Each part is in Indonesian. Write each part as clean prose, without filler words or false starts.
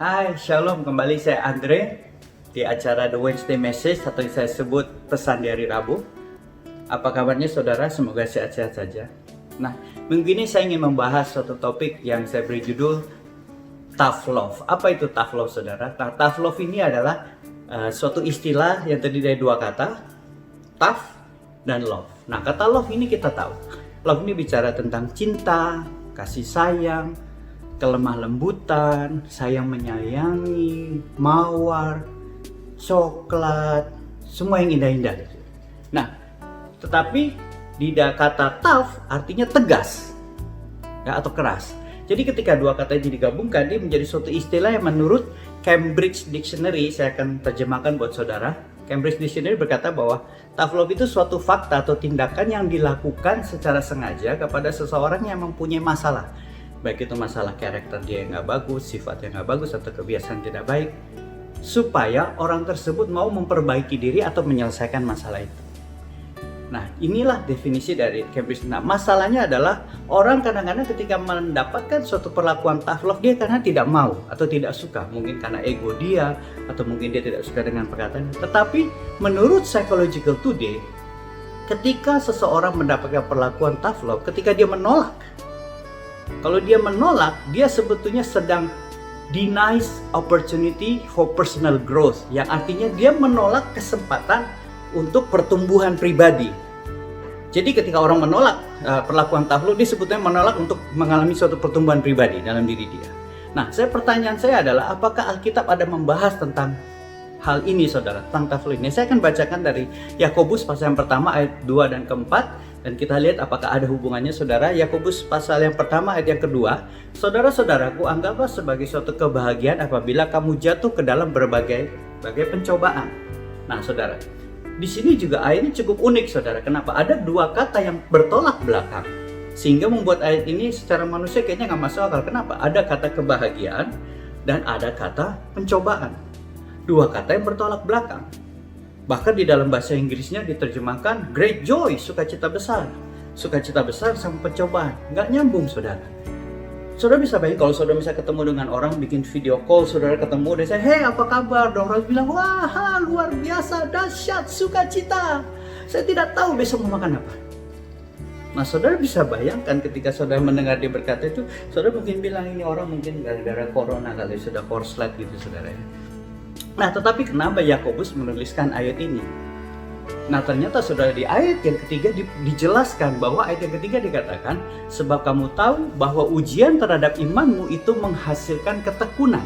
Hai, Shalom, kembali saya Andre di acara The Wednesday Message atau yang saya sebut pesan di hari Rabu. Apa kabarnya saudara? Semoga sehat-sehat saja. Nah, minggu ini saya ingin membahas suatu topik yang saya beri judul Tough Love. Apa itu Tough Love, saudara? Nah, Tough Love ini adalah suatu istilah yang terdiri dari dua kata, tough dan love. Nah, kata love ini kita tahu. Love ini bicara tentang cinta, kasih sayang, kelemah lembutan, sayang menyayangi, mawar, coklat, semua yang indah-indah. Nah, tetapi di kata tough artinya tegas, ya, atau keras. Jadi ketika dua kata ini digabungkan, dia menjadi suatu istilah yang menurut Cambridge Dictionary, saya akan terjemahkan buat saudara. Cambridge Dictionary berkata bahwa tough love itu suatu fakta atau tindakan yang dilakukan secara sengaja kepada seseorang yang mempunyai masalah. Baik itu masalah karakter dia yang nggak bagus, sifat yang nggak bagus, atau kebiasaan tidak baik, supaya orang tersebut mau memperbaiki diri atau menyelesaikan masalah itu. Nah, inilah definisi dari Cambridge. Nah, masalahnya adalah orang kadang-kadang ketika mendapatkan suatu perlakuan tough love, dia karena tidak mau atau tidak suka, mungkin karena ego dia, atau mungkin dia tidak suka dengan perkataan. Tetapi menurut Psychological Today, ketika seseorang mendapatkan perlakuan tough love, ketika dia menolak, kalau dia menolak, dia sebetulnya sedang denies opportunity for personal growth, yang artinya dia menolak kesempatan untuk pertumbuhan pribadi. Jadi ketika orang menolak perlakuan tough love, dia sebetulnya menolak untuk mengalami suatu pertumbuhan pribadi dalam diri dia. Nah, pertanyaan saya adalah, apakah Alkitab ada membahas tentang hal ini, saudara, tentang tough love ini? Saya akan bacakan dari Yakobus pasal yang pertama ayat 2 dan keempat. Dan kita lihat apakah ada hubungannya, saudara. Yakobus pasal yang pertama ayat yang kedua. Saudara-saudaraku, anggaplah sebagai suatu kebahagiaan apabila kamu jatuh ke dalam berbagai pencobaan. Nah, saudara, di sini juga ayatnya cukup unik, saudara. Kenapa? Ada dua kata yang bertolak belakang, sehingga membuat ayat ini secara manusia kayaknya nggak masuk akal. Kenapa? Ada kata kebahagiaan dan ada kata pencobaan. Dua kata yang bertolak belakang. Bahkan di dalam bahasa Inggrisnya diterjemahkan great joy, sukacita besar. Sukacita besar sama pencobaan. Nggak nyambung, saudara. Saudara bisa bayangin kalau saudara bisa ketemu dengan orang, bikin video call, saudara ketemu, dan saya, hey, apa kabar? Dan orang bilang, wah, luar biasa, dahsyat, sukacita. Saya tidak tahu besok mau makan apa. Nah, saudara bisa bayangkan ketika saudara mendengar dia berkata itu, saudara mungkin bilang, ini orang mungkin gara-gara corona kali, sudah korslet gitu, saudara ya. Nah, tetapi kenapa Yakobus menuliskan ayat ini? Nah, ternyata saudara, di ayat yang ketiga dijelaskan bahwa ayat yang ketiga dikatakan, sebab kamu tahu bahwa ujian terhadap imanmu itu menghasilkan ketekunan.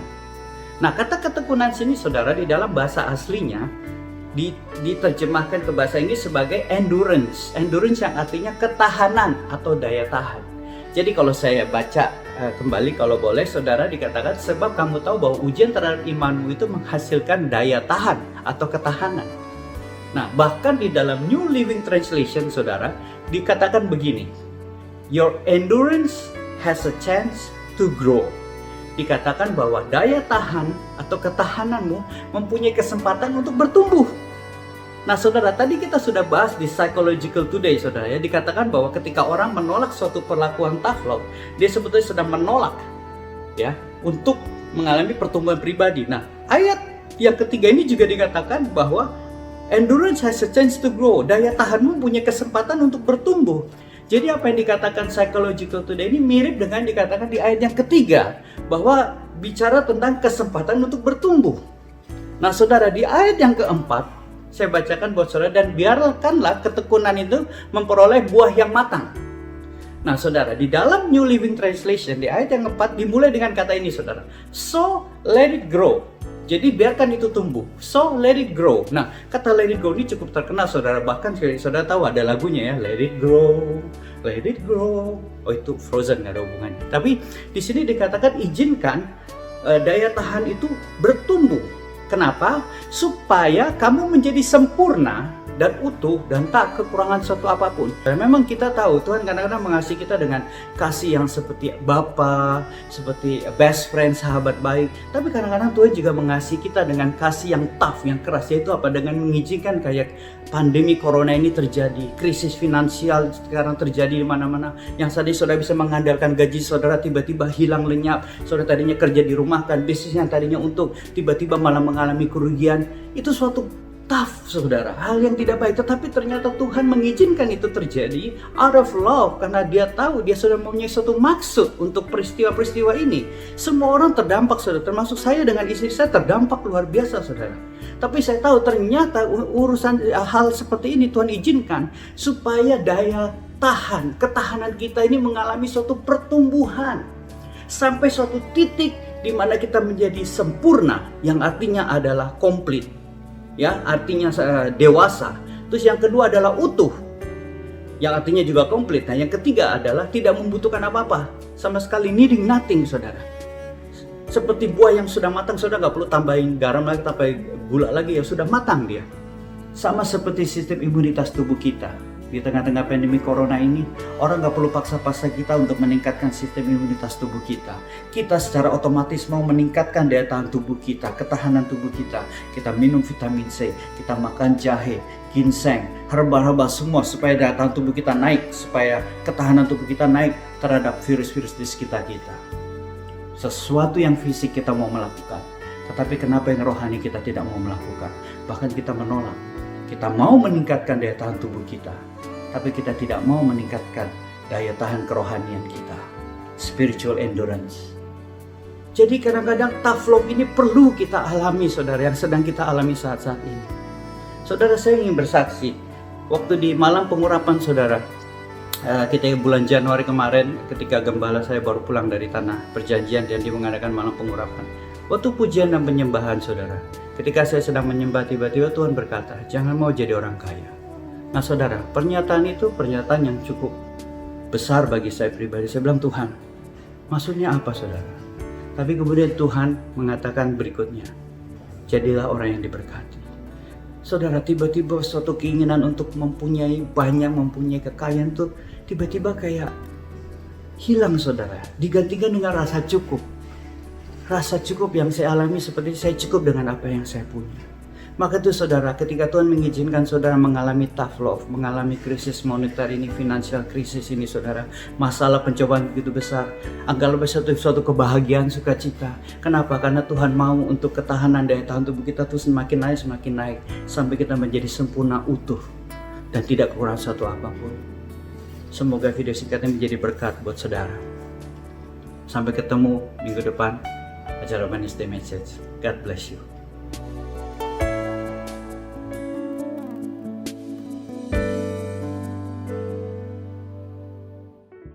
Nah, kata ketekunan sini, saudara, di dalam bahasa aslinya diterjemahkan ke bahasa Inggris sebagai endurance. Endurance yang artinya ketahanan atau daya tahan. Jadi kalau saya baca kembali, kalau boleh, saudara, dikatakan sebab kamu tahu bahwa ujian terhadap imanmu itu menghasilkan daya tahan atau ketahanan. Nah, bahkan di dalam New Living Translation, saudara, dikatakan begini, your endurance has a chance to grow. Dikatakan bahwa daya tahan atau ketahananmu mempunyai kesempatan untuk bertumbuh. Nah, saudara, tadi kita sudah bahas di Psychological Today, saudara, ya, dikatakan bahwa ketika orang menolak suatu perlakuan tough love, dia sebetulnya sedang menolak, ya, untuk mengalami pertumbuhan pribadi. Nah, ayat yang ketiga ini juga dikatakan bahwa endurance has a chance to grow. Daya tahanmu punya kesempatan untuk bertumbuh. Jadi apa yang dikatakan Psychological Today ini mirip dengan dikatakan di ayat yang ketiga, bahwa bicara tentang kesempatan untuk bertumbuh. Nah, saudara, di ayat yang keempat, saya bacakan buat saudara, dan biarkanlah ketekunan itu memperoleh buah yang matang. Nah, saudara, di dalam New Living Translation, di ayat yang keempat dimulai dengan kata ini, saudara. So, let it grow. Jadi, biarkan itu tumbuh. So, let it grow. Nah, kata let it grow ini cukup terkenal, saudara. Bahkan saudara tahu ada lagunya ya, let it grow, let it grow. Oh, itu Frozen, nggak ada hubungannya. Tapi, di sini dikatakan izinkan daya tahan itu bertumbuh. Kenapa? Supaya kamu menjadi sempurna dan utuh dan tak kekurangan suatu apapun. Dan memang kita tahu Tuhan kadang-kadang mengasihi kita dengan kasih yang seperti Bapa, seperti best friend, sahabat baik. Tapi kadang-kadang Tuhan juga mengasihi kita dengan kasih yang tough, yang keras, yaitu apa? Dengan mengizinkan kayak pandemi corona ini terjadi, krisis finansial sekarang terjadi di mana-mana. Yang tadi saudara bisa mengandalkan gaji saudara tiba-tiba hilang lenyap. Saudara tadinya kerja di rumah kan, bisnis yang tadinya untung tiba-tiba malah mengalami kerugian. Itu suatu tough saudara, hal yang tidak baik, tetapi ternyata Tuhan mengizinkan itu terjadi out of love, karena dia tahu dia sudah mempunyai suatu maksud untuk peristiwa-peristiwa ini. Semua orang terdampak saudara, termasuk saya dengan istri saya terdampak luar biasa saudara. Tapi saya tahu ternyata urusan hal seperti ini Tuhan izinkan supaya daya tahan, ketahanan kita ini mengalami suatu pertumbuhan sampai suatu titik di mana kita menjadi sempurna, yang artinya adalah komplit. Ya, artinya dewasa. Terus yang kedua adalah utuh, yang artinya juga komplit. Nah, yang ketiga adalah tidak membutuhkan apa-apa, sama sekali needing nothing saudara. Seperti buah yang sudah matang, saudara nggak perlu tambahin garam lagi, tambahin gula lagi, ya sudah matang dia. Sama seperti sistem imunitas tubuh kita. Di tengah-tengah pandemi corona ini, orang nggak perlu paksa-paksa kita untuk meningkatkan sistem imunitas tubuh kita. Kita secara otomatis mau meningkatkan daya tahan tubuh kita, ketahanan tubuh kita. Kita minum vitamin C, kita makan jahe, ginseng, herbal-herbal semua supaya daya tahan tubuh kita naik, supaya ketahanan tubuh kita naik terhadap virus-virus di sekitar kita. Sesuatu yang fisik kita mau melakukan, tetapi kenapa yang rohani kita tidak mau melakukan? Bahkan kita menolak. Kita mau meningkatkan daya tahan tubuh kita, tapi kita tidak mau meningkatkan daya tahan kerohanian kita, spiritual endurance. Jadi kadang-kadang tough love ini perlu kita alami saudara, yang sedang kita alami saat-saat ini. Saudara, saya ingin bersaksi, waktu di malam pengurapan saudara, ketika bulan Januari kemarin, ketika gembala saya baru pulang dari tanah perjanjian dan dia mengadakan malam pengurapan. Waktu pujian dan penyembahan saudara, ketika saya sedang menyembah, tiba-tiba Tuhan berkata, jangan mau jadi orang kaya. Nah saudara, pernyataan itu pernyataan yang cukup besar bagi saya pribadi. Saya bilang, Tuhan, maksudnya apa saudara? Tapi kemudian Tuhan mengatakan berikutnya, jadilah orang yang diberkati. Saudara, tiba-tiba suatu keinginan untuk mempunyai banyak, mempunyai kekayaan tuh tiba-tiba kayak hilang saudara, digantikan dengan rasa cukup. Rasa cukup yang saya alami seperti saya cukup dengan apa yang saya punya. Maka itu saudara, ketika Tuhan mengizinkan saudara mengalami tough love, mengalami krisis moneter ini, financial krisis ini saudara, masalah pencobaan begitu besar, anggaplah suatu kebahagiaan, sukacita. Kenapa? Karena Tuhan mau untuk ketahanan daya tahan tubuh kita tuh semakin naik, sampai kita menjadi sempurna, utuh, dan tidak kurang satu apapun. Semoga video singkat ini menjadi berkat buat saudara. Sampai ketemu minggu depan, acara Wednesday Message. God bless you.